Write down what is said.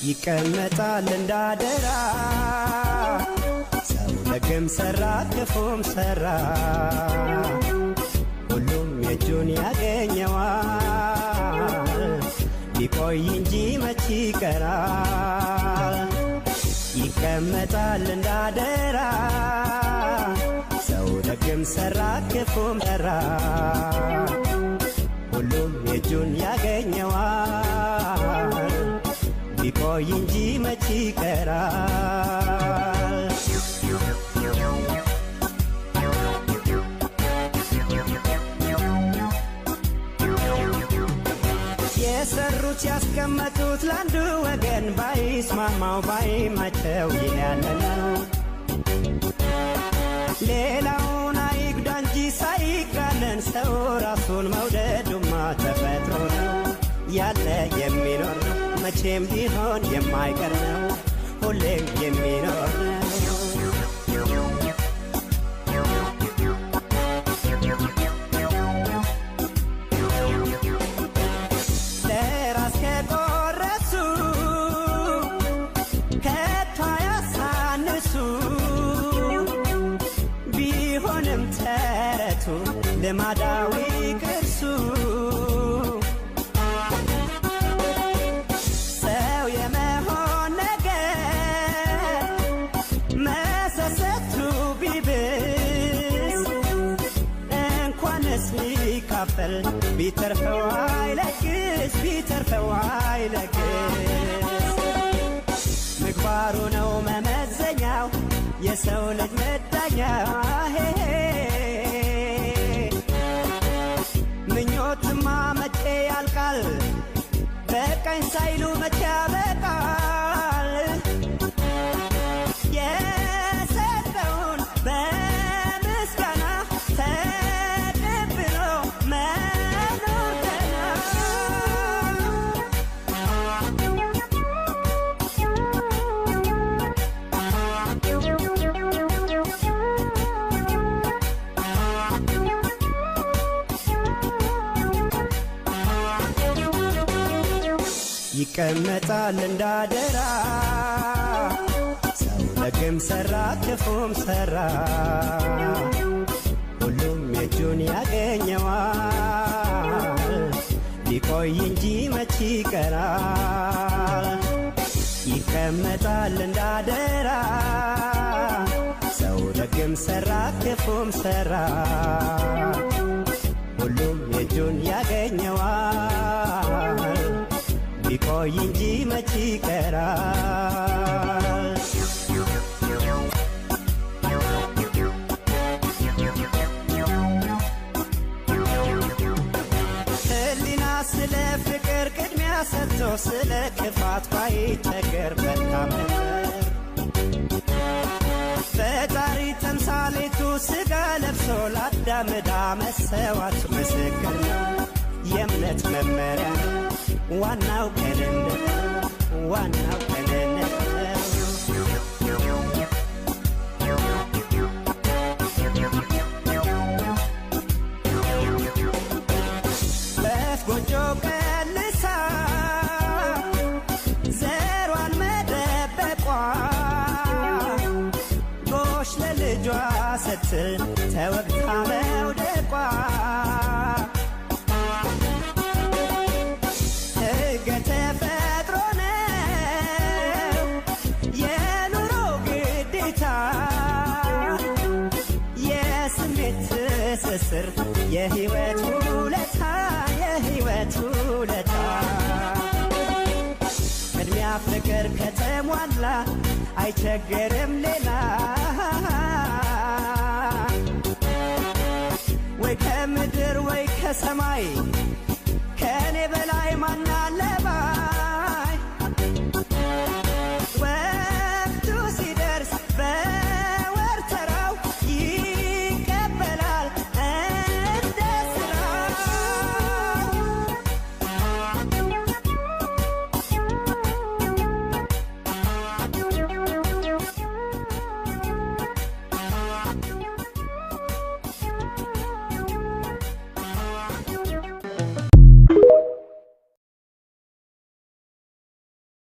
ይቀመጣል እንዳደራ ሰው ደግም ሰራ ክፉም ሰራ ሁሉም የእጁን ያገኘዋል ቢቆይ እንጂ መች ይቀራል ይቀመጣል እንዳደራ ሰው ደግም ሰራ ክፉም ሰራ ሁሉም የእጁን ያገኘዋል ቢቆይ እንጂ መች ይቀራል የሰሩት ያስቀመጡት ለአንዱ ወገን ባይስማማው ባይመቸው ይላልነው ሌላውን አይጉዳ እንጂ ሳይጋነን ሰው ራሱን መውደዱማ ተፈጥሮ ነው ያለ የሚኖር ነው መቼም ቢሆን የማይቀር ነው ሁሌም የሚኖር ነው ለራስ ከቆረሱ ከቶ ያሳንሱ ቢሆንም ተረቱ ልማዳዊ ቅርሱ ሰው የመሆን ነገር መሰሰቱ ቢብስ እንኳንስ ሊካፈል ቢተርፈው አይለግስ ቢተርፈው አይለግስ ምግባሩ ነው መመዘኛው የሰው ልጅ መዳኛው ምኞትማ መቼ ያልቃል በቀኝ ሳይሉ መቼ ያበቃል የሰጠውን በምስጋና ተቀብሎ መኖር ገና ይቀመጣል እንዳደራ ሰው ደግም ሰራ ክፉም ሰራ ሁሉም የእጁን ያገኘዋል ቢቆይ እንጂ መች ይቀራል ይቀመጣል እንዳደራ ሰው ደግም ሰራ ክፉም ሰራ ሁሉም የእጁን ያገኘዋል ቢቆይ እንጂ መች ይቀራል ሕሊና ስለ ፍቅር ቅድሚያ ሰጥቶ ስለ ክፋት ባይቸገር መልካም ነበር ፈጣሪ ተምሳሌቱ ሥጋ ለብሶ ለአዳም ዕዳ መሰዋት ምስክር ነው የእምነት መመሪያ ነው ዋናው ቅንነት ዋናው ቅንነት በፍ ጎጆ ቀልሳ ዘሯን መደበቋ ጎሽ ለልጇ ስትል ተወግታ መውደቋ ሕገ ተፈጥሮ ነው የኑሮ ግዴታ የስሜት ትስስር የሕይወት ውለታ የሕይወት ውለታ ቅድሚያ ፍቅር ከተሟላ አይቸገርም ሌላ ወይ ከምድር ወይ ከሰማይ ከኔ በላይ ማናለባ